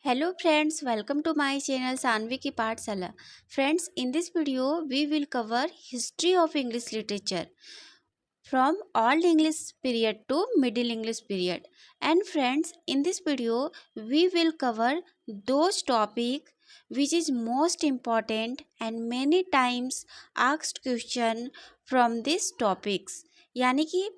Hello friends, welcome to my channel Sanvi की पाठशाला. Friends, in this video we will cover history of English literature from Old English period to Middle English period. And friends, in this video we will cover those topic which is most important and many times asked question from these topics. यानी कि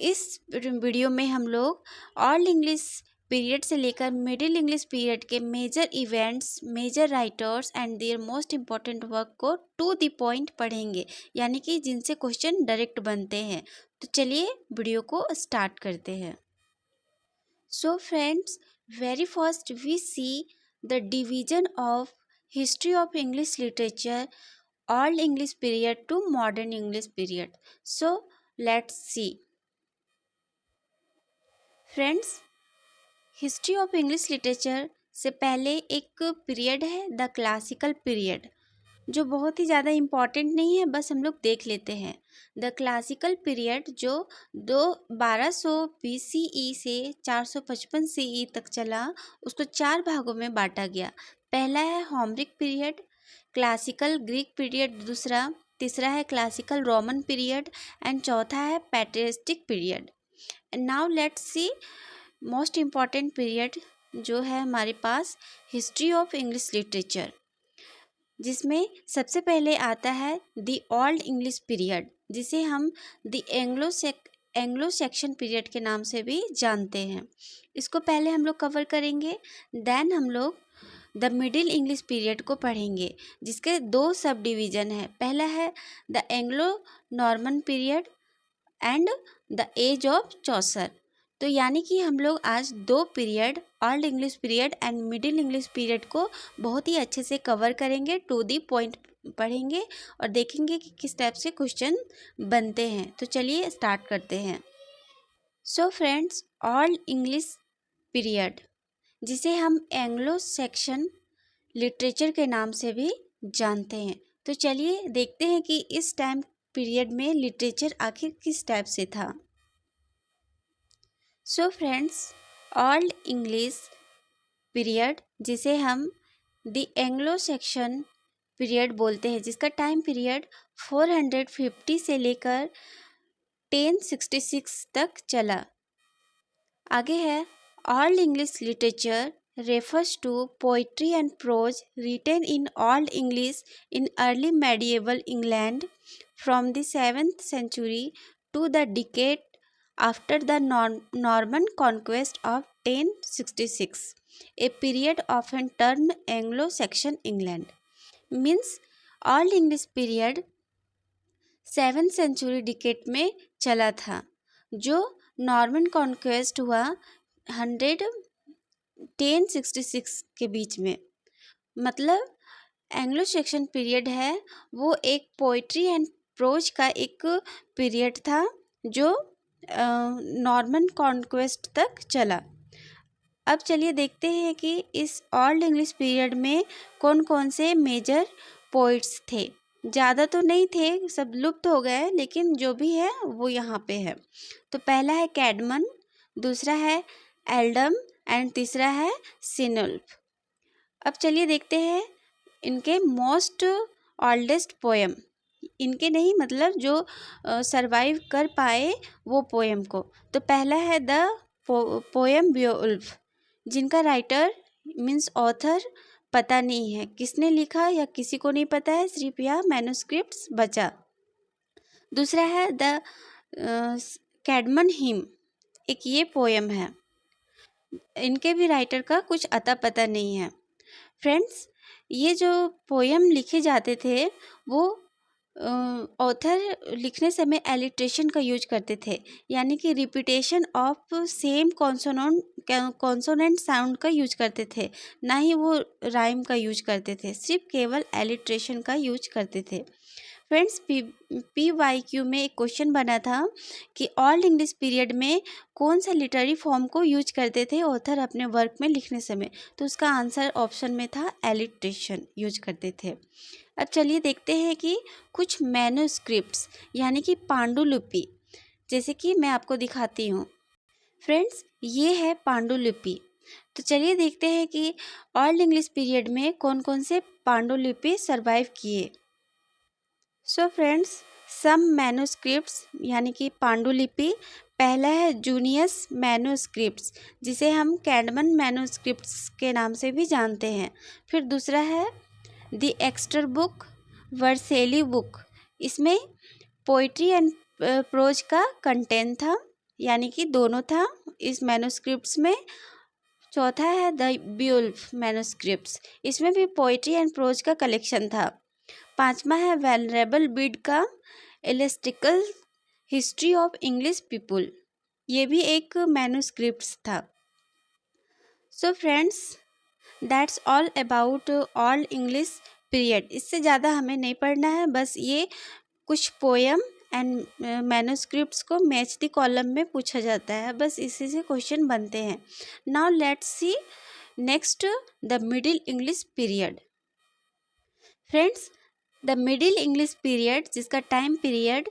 इस video में हम लोग all English period से लेकर middle English period के major events, major writers and their most important work को टू द पॉइंट पढ़ेंगे, यानी कि जिनसे क्वेश्चन डायरेक्ट बनते हैं. तो चलिए वीडियो को स्टार्ट करते हैं. So friends, very first we see the division of history of English literature old English period to modern English period. So let's see. Friends, history of English literature से पहले एक पीरियड है the classical period, जो बहुत ही ज़्यादा important नहीं है, बस हम लोग देख लेते हैं. द क्लासिकल पीरियड जो 1200 BCE से 455 CE तक चला, उसको 4 भागों में बांटा गया. पहला है Homeric period, classical Greek period दूसरा, तीसरा है क्लासिकल रोमन पीरियड एंड चौथा है patristic period. And now let's see most important period जो है हमारे पास हिस्ट्री ऑफ इंग्लिश लिटरेचर, जिसमें सबसे पहले आता है द ओल्ड इंग्लिश पीरियड, जिसे हम द एंग्लो सेक्शन पीरियड के नाम से भी जानते हैं. इसको पहले हम लोग कवर करेंगे. देन हम लोग द मिडिल इंग्लिश पीरियड को पढ़ेंगे, जिसके 2 सब डिवीज़न है. पहला है the Anglo Norman period and the age of Chaucer. तो यानी कि हम लोग आज 2 period, old English period and middle English period को बहुत ही अच्छे से कवर करेंगे, टू दी पॉइंट पढ़ेंगे और देखेंगे कि किस टाइप से क्वेश्चन बनते हैं. तो चलिए स्टार्ट करते हैं. So friends, old English period, जिसे हम एंग्लो सेक्शन लिटरेचर के नाम से भी जानते हैं. तो चलिए देखते हैं कि इस टाइम पीरियड में लिटरेचर आखिर किस टाइप से था. So friends, old English period, जिसे हम द एंग्लो सेक्शन पीरियड बोलते हैं, जिसका टाइम पीरियड 450 से लेकर 1066 तक चला. आगे है old English literature refers to poetry and prose written in Old English in early medieval England from the 7th century to the decade after the Norman conquest of 1066, a period often termed Anglo-Saxon England. Means Old English period 7th century decade में चला था, जो Norman conquest हुआ 1066 के बीच में. मतलब Anglo Saxon period है वो एक पोइट्री एंड प्रोज का एक पीरियड था जो नॉर्मन कॉन्क्वेस्ट तक चला. अब चलिए देखते हैं कि इस ओल्ड इंग्लिश पीरियड में कौन कौन से मेजर पोइट्स थे. ज़्यादा तो नहीं थे, सब लुप्त हो गए, लेकिन जो भी है वो यहाँ पे है. तो पहला है कैडमन, दूसरा है एल्डम एंड तीसरा है सिनुल्फ. अब चलिए देखते हैं इनके मोस्ट ओल्डेस्ट पोएम, इनके नहीं मतलब जो सरवाइव कर पाए वो पोएम को. तो पहला है द पोएम बेओवुल्फ, जिनका राइटर मीन्स ऑथर पता नहीं है, किसने लिखा या किसी को नहीं पता है, सिर्फ यह मैन्युस्क्रिप्ट्स बचा. दूसरा है द कैडमन हिम, एक ये पोएम है, इनके भी राइटर का कुछ अता पता नहीं है. फ्रेंड्स, ये जो पोएम लिखे जाते थे वो ऑथर लिखने समय एलिट्रेशन का यूज करते थे, यानी कि repetition of same consonant sound का यूज करते थे, ना ही वो राइम का यूज करते थे, सिर्फ केवल एलिट्रेशन का यूज करते थे. फ्रेंड्स, PYQ में एक क्वेश्चन बना था कि ओल्ड इंग्लिश पीरियड में कौन सा लिटरेरी फॉर्म को यूज करते थे ऑथर अपने वर्क में लिखने समय. तो उसका आंसर ऑप्शन में था एलिट्रेशन यूज करते थे. अब चलिए देखते हैं कि कुछ मैन्युस्क्रिप्ट्स यानी कि पांडुलिपि, जैसे कि मैं आपको दिखाती हूँ. फ्रेंड्स, ये है पांडुलिपि. तो चलिए देखते हैं कि ओल्ड इंग्लिश पीरियड में कौन कौन से पांडुलिपि सरवाइव किए। सो फ्रेंड्स, सम मैन्युस्क्रिप्ट्स यानी कि पांडुलिपि। पहला है जूनियस मैन्युस्क्रिप्ट्स, जिसे हम कैडमन मैन्युस्क्रिप्ट्स के नाम से भी जानते हैं। फिर दूसरा है the Exter book, Vercelli book. इसमें पोइट्री एंड प्रोज का कंटेंट था, यानी कि दोनों था इस मैन्युस्क्रिप्ट्स में। चौथा है द ब्यूल्फ मैन्युस्क्रिप्ट्स, इसमें भी पोइट्री एंड प्रोज का कलेक्शन था। पांचवा है वेनरेबल बिड का एलिस्टिकल हिस्ट्री ऑफ इंग्लिश पीपुल, ये भी एक मैन्युस्क्रिप्ट्स था। So friends, that's all about all English period. इससे ज़्यादा हमें नहीं पढ़ना है, बस ये कुछ पोएम एंड मैन्युस्क्रिप्ट्स को मैच द कॉलम में पूछा जाता है, बस इसी से क्वेश्चन बनते हैं। Now let's C next the middle English period. Friends, the middle English period, जिसका टाइम पीरियड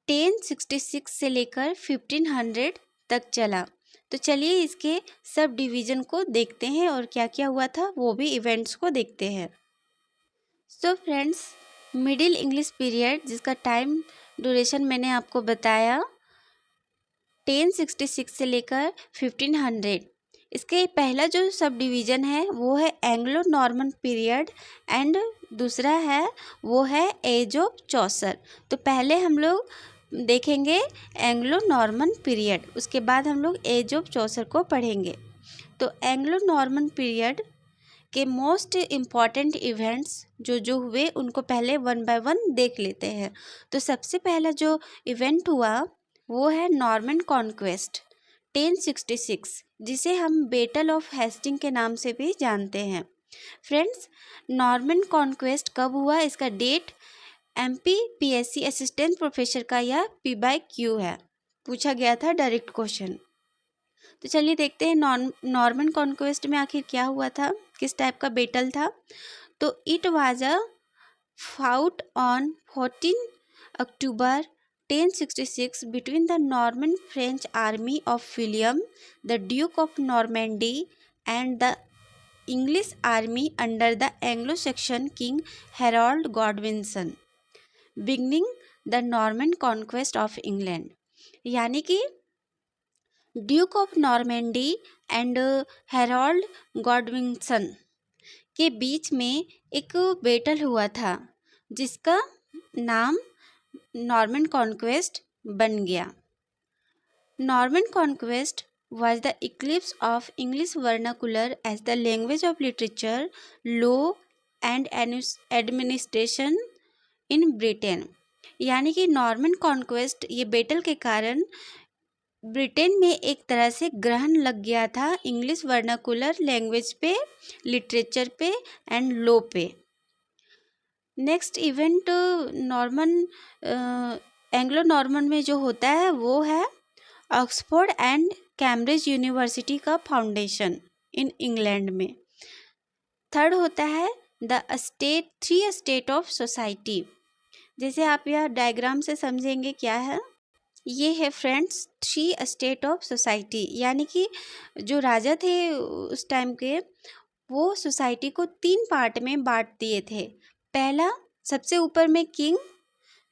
1066 से लेकर 1500 तक चला। तो चलिए इसके सब डिवीज़न को देखते हैं और क्या क्या हुआ था वो भी इवेंट्स को देखते हैं। So friends, middle English period, जिसका टाइम ड्यूरेशन मैंने आपको बताया 1066 से लेकर 1500। इसके पहला जो सब डिवीज़न है वो है एंग्लो नॉर्मन पीरियड एंड दूसरा है वो है एज ऑफ चौसर। तो पहले हम लोग देखेंगे एंग्लो नॉर्मन पीरियड, उसके बाद हम लोग एज ऑफ चौसर को पढ़ेंगे। तो एंग्लो नॉर्मन पीरियड के मोस्ट इम्पॉर्टेंट इवेंट्स जो हुए उनको पहले वन बाय वन देख लेते हैं। तो सबसे पहला जो इवेंट हुआ वो है नॉर्मन कॉन्क्वेस्ट 1066, जिसे हम बैटल ऑफ हेस्टिंग के नाम से भी जानते हैं। फ्रेंड्स, नॉर्मन कॉन्क्वेस्ट कब हुआ, इसका डेट MPPSC असिस्टेंट प्रोफेसर का यह P/Q है, पूछा गया था डायरेक्ट क्वेश्चन। तो चलिए देखते हैं नॉर्मन कॉन्क्वेस्ट में आखिर क्या हुआ था, किस टाइप का बैटल था। तो it was a fought on 14 October 1066 between the Norman French army of William, the Duke of Normandy, and the English army under the Anglo-Saxon King Harold Godwinson, beginning the Norman conquest of England। यानी कि duke of Normandy and Harold Godwinson के बीच में एक battle हुआ था, जिसका नाम नॉर्मन कॉन्क्वेस्ट बन गया। Norman conquest was the eclipse of English vernacular as the language of literature, law and administration in Britain। यानी कि नॉर्मन कॉन्क्वेस्ट ये बैटल के कारण ब्रिटेन में एक तरह से ग्रहण लग गया था इंग्लिश वर्नाकुलर लैंग्वेज पे, लिटरेचर पे एंड लॉ पे। Next event Norman Anglo Norman में जो होता है वो है ऑक्सफोर्ड एंड कैम्ब्रिज यूनिवर्सिटी का फाउंडेशन इन इंग्लैंड में। थर्ड होता है the three state of society. जैसे आप यह डायग्राम से समझेंगे क्या है, ये है फ्रेंड्स 3 स्टेट ऑफ सोसाइटी, यानी कि जो राजा थे उस टाइम के वो सोसाइटी को 3 पार्ट में बांट दिए थे। पहला सबसे ऊपर में किंग,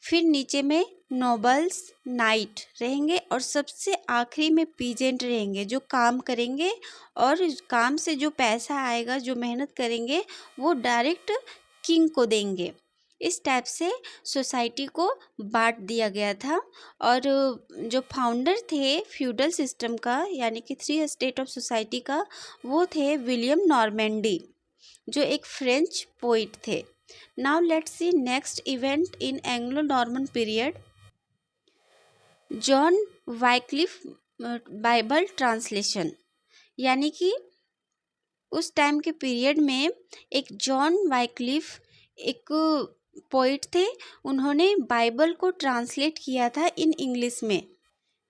फिर नीचे में नोबल्स नाइट रहेंगे और सबसे आखिरी में पीजेंट रहेंगे, जो काम करेंगे और काम से जो पैसा आएगा, जो मेहनत करेंगे वो डायरेक्ट किंग को देंगे। इस टाइप से सोसाइटी को बांट दिया गया था। और जो फाउंडर थे फ्यूडल सिस्टम का, यानी कि 3 स्टेट ऑफ सोसाइटी का, वो थे विलियम नॉर्मेंडी, जो एक फ्रेंच पोइट थे। Now let's C next event in Anglo Norman period. John Wycliffe Bible translation, यानी कि उस टाइम के पीरियड में एक जॉन वाइक्लिफ एक पोइट थे, उन्होंने बाइबल को ट्रांसलेट किया था इन इंग्लिश में।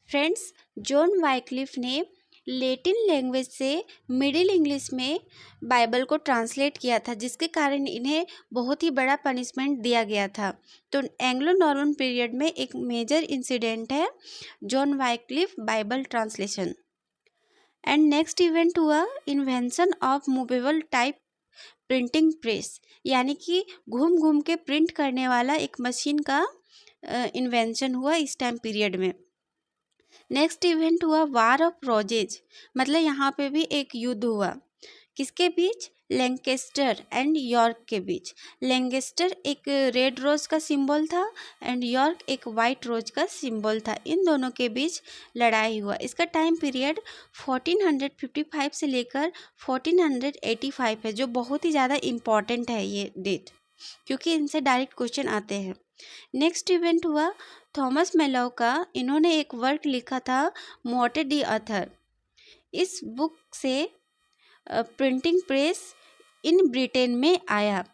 फ्रेंड्स, जॉन वाइक्लिफ ने लैटिन लैंग्वेज से मिडिल इंग्लिश में बाइबल को ट्रांसलेट किया था, जिसके कारण इन्हें बहुत ही बड़ा पनिशमेंट दिया गया था। तो एंग्लो नॉर्मन पीरियड में एक मेजर इंसिडेंट है John Wycliffe Bible translation. And next event हुआ invention of movable type printing press, यानी कि घूम घूम के प्रिंट करने वाला एक मशीन का इन्वेंशन हुआ इस टाइम पीरियड में। नेक्स्ट इवेंट हुआ वार ऑफ रोजेज, मतलब यहाँ पे भी एक युद्ध हुआ। किसके बीच? लैंकेस्टर एंड यॉर्क के बीच। लैंकेस्टर एक रेड रोज का सिंबल था एंड यॉर्क एक वाइट रोज का सिंबल था। इन दोनों के बीच लड़ाई हुआ। इसका टाइम पीरियड 1455 से लेकर 1485 है, जो बहुत ही ज़्यादा इम्पॉर्टेंट है ये डेट, क्योंकि इनसे डायरेक्ट क्वेश्चन आते हैं। नेक्स्ट इवेंट हुआ थॉमस मेलो का। इन्होंने एक वर्क लिखा था मोटे डी अथर। इस बुक से प्रिंटिंग प्रेस इन ब्रिटेन में आया।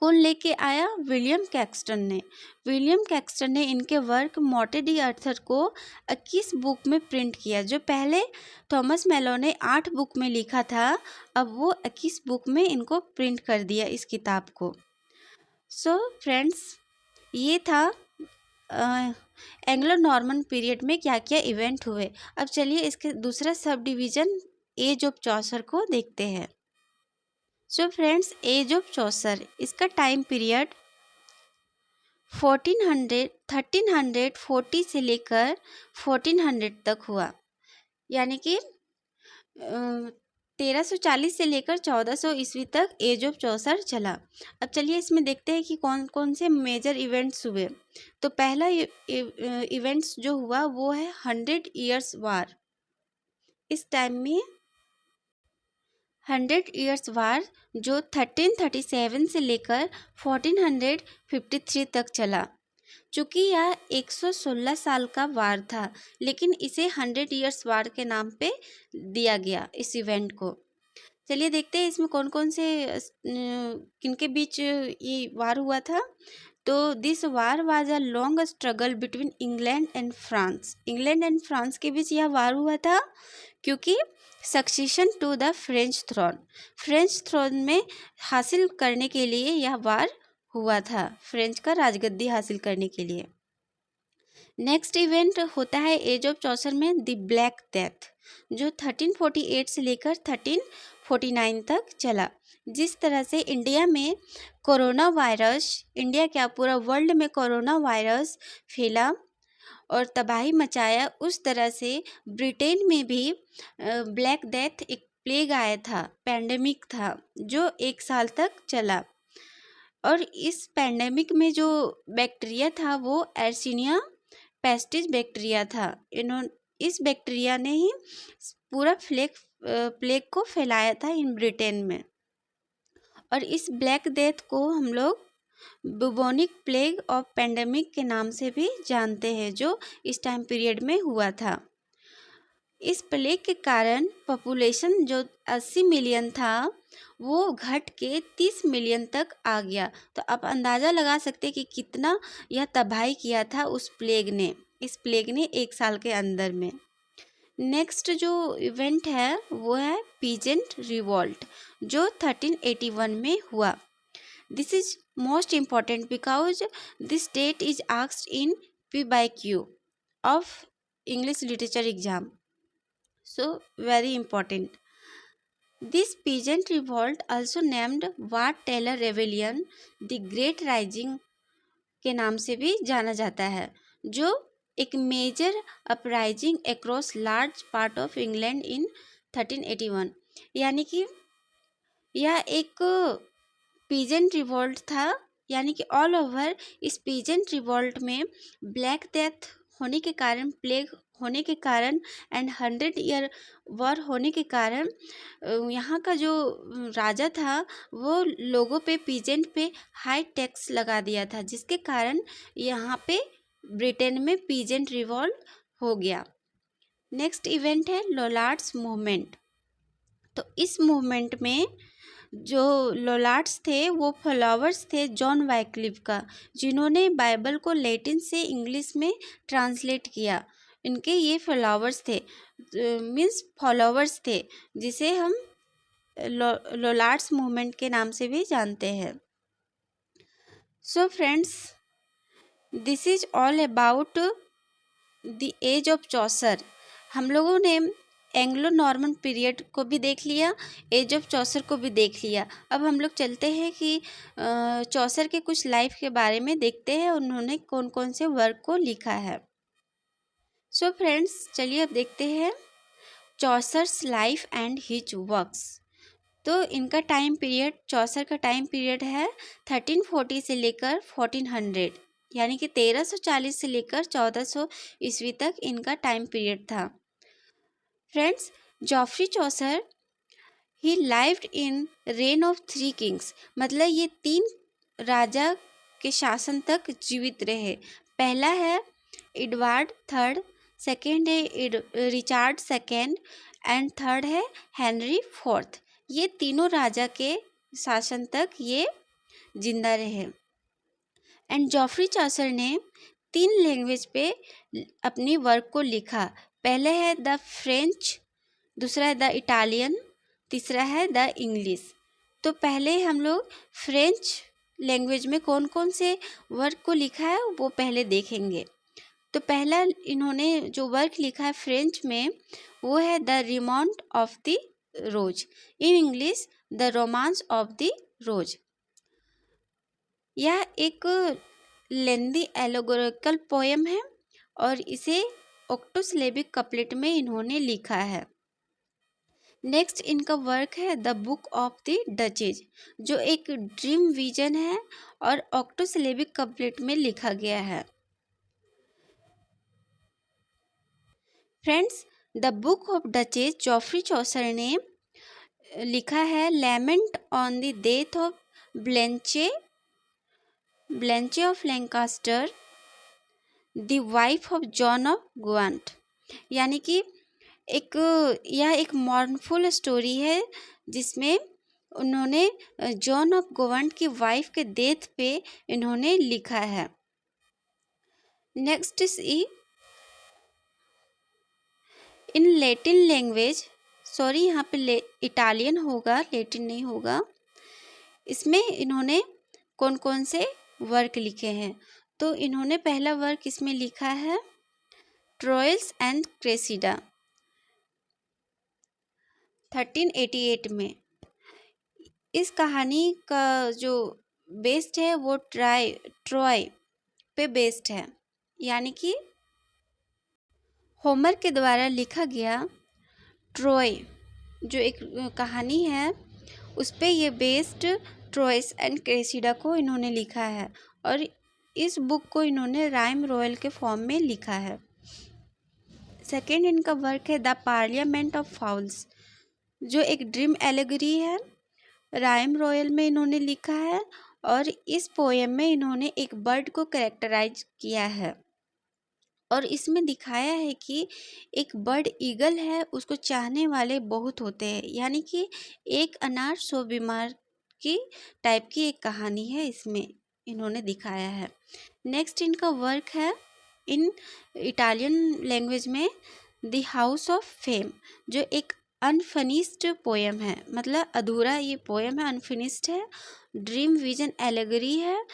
कौन लेके आया? विलियम कैक्सटन ने। विलियम कैक्सटन ने इनके वर्क मोटे डी अर्थर को 21 बुक में प्रिंट किया। जो पहले थॉमस मेलो ने 8 बुक में लिखा था, अब वो 21 बुक में इनको प्रिंट कर दिया इस किताब को। सो फ्रेंड्स, ये था एंग्लो नॉर्मन पीरियड में क्या क्या इवेंट हुए। अब चलिए इसके दूसरा सब डिवीज़न एज ऑफ चौसर को देखते हैं। So friends, age of Chaucer, इसका टाइम पीरियड 1340 से लेकर 1400 तक हुआ, यानी कि 1340 से लेकर 1400 ईस्वी तक एज ऑफ चौसर चला। अब चलिए इसमें देखते हैं कि कौन कौन से मेजर इवेंट्स हुए। तो पहला इवेंट्स जो हुआ वो है 100 ईयर्स वार। इस टाइम में 100 ईयर्स वार जो 1337 से लेकर 1453 तक चला। चूँकि यह 116 साल का वार था, लेकिन इसे 100 ईयर्स वार के नाम पे दिया गया इस इवेंट को। चलिए देखते हैं इसमें कौन कौन से किनके बीच ये वार हुआ था। तो this war was a long struggle between England and France. England and France के बीच यह वार हुआ था, क्योंकि succession to the French throne में हासिल करने के लिए यह वार हुआ था, फ्रेंच का राजगद्दी हासिल करने के लिए। नेक्स्ट इवेंट होता है एज ऑफ चौसर में द ब्लैक डेथ, जो 1348 से लेकर 1349 तक चला। जिस तरह से इंडिया में कोरोना वायरस, इंडिया क्या पूरा वर्ल्ड में कोरोना वायरस फैला और तबाही मचाया, उस तरह से ब्रिटेन में भी ब्लैक डेथ एक प्लेग आया था, पैंडेमिक था, जो 1 साल तक चला। और इस पैंडेमिक में जो बैक्टीरिया था वो एर्सिनिया पेस्टिस बैक्टीरिया था। इस बैक्टीरिया ने ही पूरा प्लेग को फैलाया था इन ब्रिटेन में। और इस ब्लैक डेथ को हम लोग बुबोनिक प्लेग और पैंडेमिक के नाम से भी जानते हैं, जो इस टाइम पीरियड में हुआ था। इस प्लेग के कारण पॉपुलेशन जो 80 मिलियन था वो घट के 30 मिलियन तक आ गया। तो आप अंदाज़ा लगा सकते हैं कि कितना यह तबाही किया था उस प्लेग ने, इस प्लेग ने 1 साल के अंदर में। नेक्स्ट जो इवेंट है वो है पीजेंट रिवॉल्ट, जो 1381 में हुआ। This is most important because this date is asked in PYQ of English literature exam, so very important. This peasant revolt, also named Wat Taylor Rebellion, the Great Rising के नाम से भी जाना जाता है, जो एक major uprising across large part of England in 1381, यानी कि यह एक पीजेंट रिवॉल्ट था, यानी कि ऑल ओवर इस पीजेंट रिवॉल्ट में ब्लैक डेथ होने के कारण, प्लेग होने के कारण एंड 100 ईयर वॉर होने के कारण यहाँ का जो राजा था वो लोगों पे, पीजेंट पे हाई टैक्स लगा दिया था, जिसके कारण यहाँ पे ब्रिटेन में पीजेंट रिवॉल्ट हो गया। नेक्स्ट इवेंट है लोलार्ड्स मूवमेंट। तो इस मूवमेंट में जो लोलार्ड्स थे वो फॉलोवर्स थे जॉन वाइक्लिफ का, जिन्होंने बाइबल को लैटिन से इंग्लिश में ट्रांसलेट किया। इनके ये फॉलोवर्स थे, मीन्स फॉलोवर्स थे, जिसे हम लोलार्ड्स मूवमेंट के नाम से भी जानते हैं। So friends, this is all about the age of Chaucer. हम लोगों ने एंग्लो नॉर्मन पीरियड को भी देख लिया, एज ऑफ चौसर को भी देख लिया। अब हम लोग चलते हैं कि चौसर के कुछ लाइफ के बारे में देखते हैं, उन्होंने कौन कौन से वर्क को लिखा है। सो फ्रेंड्स, चलिए अब देखते हैं Chaucer's life and his works. तो इनका टाइम पीरियड, चौसर का टाइम पीरियड है 1340 से लेकर 1400, यानी कि 1340 से लेकर 1400 ईस्वी तक इनका टाइम पीरियड था। Friends, Geoffrey Chaucer he lived in rain of 3 Kings, मतलब ये 3 राजा के शासन तक जीवित रहे। पहला है एडवर्ड थर्ड, सेकेंड है रिचार्ड सेकेंड एंड थर्ड है हेनरी फोर्थ। ये तीनों राजा के शासन तक ये जिंदा रहे। एंड जॉफ्री चौसर ने 3 लैंग्वेज पे अपनी वर्क को लिखा। पहले है द फ्रेंच, दूसरा है द इटालियन, तीसरा है द इंग्लिश। तो पहले हम लोग फ्रेंच लैंग्वेज में कौन कौन से वर्क को लिखा है वो पहले देखेंगे। तो पहला इन्होंने जो वर्क लिखा है फ्रेंच में वो है the Romaunt of the rose, इन English the romance of the rose. यह एक लेंदी एलोगोरिकल पोएम है और इसे ऑक्टोसिलेबिक कपलेट में इन्होंने लिखा है। नेक्स्ट इनका वर्क है the book of the duchess, जो एक ड्रीम विजन है और ऑक्टोसिलेबिक कपलेट में लिखा गया है। Friends, the book of duchess Geoffrey Chaucer ने लिखा है lament on the death of Blanche of Lancaster, the wife of John of Gaunt, यानी कि यह एक मॉर्नफुल स्टोरी है जिसमें उन्होंने जॉन ऑफ गुआंट की वाइफ के डेथ पे इन्होंने लिखा है। Next is in Latin language, sorry यहाँ पे इटालियन होगा, लैटिन नहीं होगा। इसमें इन्होंने कौन कौन से वर्क लिखे हैं, तो इन्होंने पहला वर्क इसमें लिखा है ट्रोयल्स एंड क्रेसिडा 1388 में। इस कहानी का जो बेस्ड है वो ट्रॉय पे बेस्ड है, यानी कि होमर के द्वारा लिखा गया ट्रॉय जो एक कहानी है उस पे ये बेस्ड ट्रोयस एंड क्रेसिडा को इन्होंने लिखा है और इस बुक को इन्होंने राइम रॉयल के फॉर्म में लिखा है। सेकेंड इनका वर्क है द पार्लियामेंट ऑफ फाउल्स, जो एक ड्रीम एलेगरी है, राइम रॉयल में इन्होंने लिखा है और इस पोएम में इन्होंने एक बर्ड को कैरेक्टराइज किया है और इसमें दिखाया है कि एक बर्ड ईगल है, उसको चाहने वाले बहुत होते हैं, यानी कि एक अनार 100 बीमार की टाइप की एक कहानी है इसमें इन्होंने दिखाया है। नेक्स्ट इनका वर्क है इन इटालियन लैंग्वेज में द हाउस ऑफ फेम, जो एक अनफिनिश्ड पोएम है, मतलब अधूरा ये पोएम है, अनफिनिश्ड है, ड्रीम विजन एलेगरी है,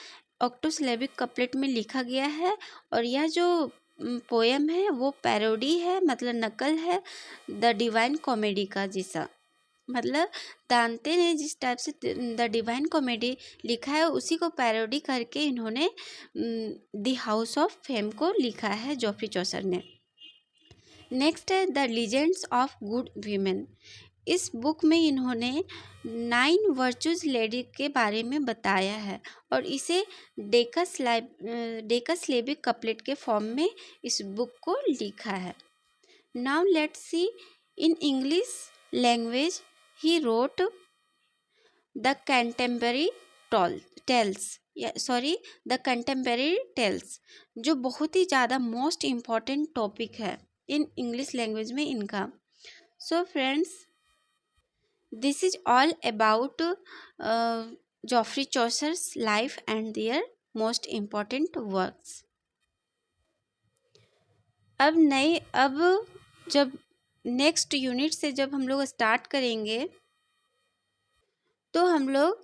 ऑक्टोसिलेबिक कपलेट में लिखा गया है और यह जो पोएम है वो पैरोडी है, मतलब नकल है द डिवाइन कॉमेडी का जैसा, मतलब दांते ने जिस टाइप से द डिवाइन कॉमेडी लिखा है उसी को पैरोडी करके इन्होंने द हाउस ऑफ फेम को लिखा है जॉफ्री चौसर ने। नेक्स्ट है the legends of good women. इस बुक में इन्होंने 9 वर्चुअस लेडी के बारे में बताया है और इसे डेकास्लेबिक कपलेट के फॉर्म में इस बुक को लिखा है। Now let's see in English language he wrote the contemporary tales, जो बहुत ही ज़्यादा मोस्ट इम्पॉर्टेंट टॉपिक है इन इंग्लिश लैंग्वेज में इनका। So friends, this is all about Geoffrey Chaucer's life and their most important works. अब जब नेक्स्ट यूनिट से जब हम लोग स्टार्ट करेंगे तो हम लोग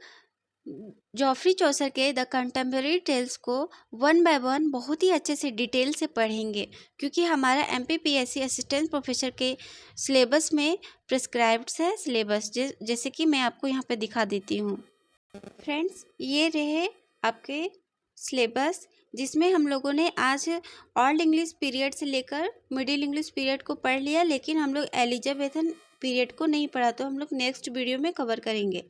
जॉफ्री चौसर के द कंटेम्पररी टेल्स को वन बाय वन बहुत ही अच्छे से डिटेल से पढ़ेंगे, क्योंकि हमारा MPPSC असिस्टेंट प्रोफेसर के सिलेबस में प्रिस्क्राइब्ड है सिलेबस, जैसे कि मैं आपको यहाँ पे दिखा देती हूँ। फ्रेंड्स, ये रहे आपके सिलेबस, जिसमें हम लोगों ने आज ओल्ड इंग्लिश पीरियड से लेकर मिडिल इंग्लिश पीरियड को पढ़ लिया, लेकिन हम लोग एलिजाबेथन पीरियड को नहीं पढ़ा, तो हम लोग नेक्स्ट वीडियो में कवर करेंगे।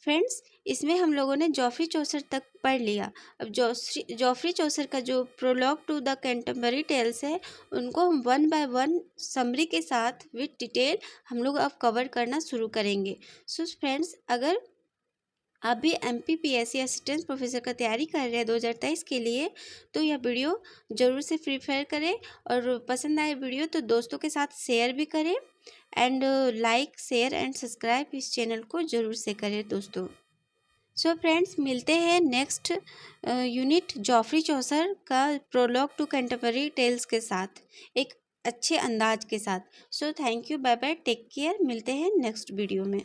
फ्रेंड्स, इसमें हम लोगों ने जॉफ्री चौसर तक पढ़ लिया। अब जॉफ्री चौसर का जो prologue to the contemporary tales है, उनको हम वन बाय वन समरी के साथ विद डिटेल हम लोग अब कवर करना शुरू करेंगे। सो फ्रेंड्स, अगर आप भी MPPSC असिस्टेंट प्रोफेसर का तैयारी कर रहे हैं 2023 के लिए, तो यह वीडियो ज़रूर से प्रीफर करें, और पसंद आए वीडियो तो दोस्तों के साथ शेयर भी करें, and like share and subscribe इस चैनल को ज़रूर से करें दोस्तों। सो फ्रेंड्स, मिलते हैं नेक्स्ट यूनिट जॉफ्री चौसर का प्रोलॉग टू कंटेम्पररी टेल्स के साथ, एक अच्छे अंदाज के साथ। So thank you, bye bye, take care, मिलते हैं नेक्स्ट वीडियो में।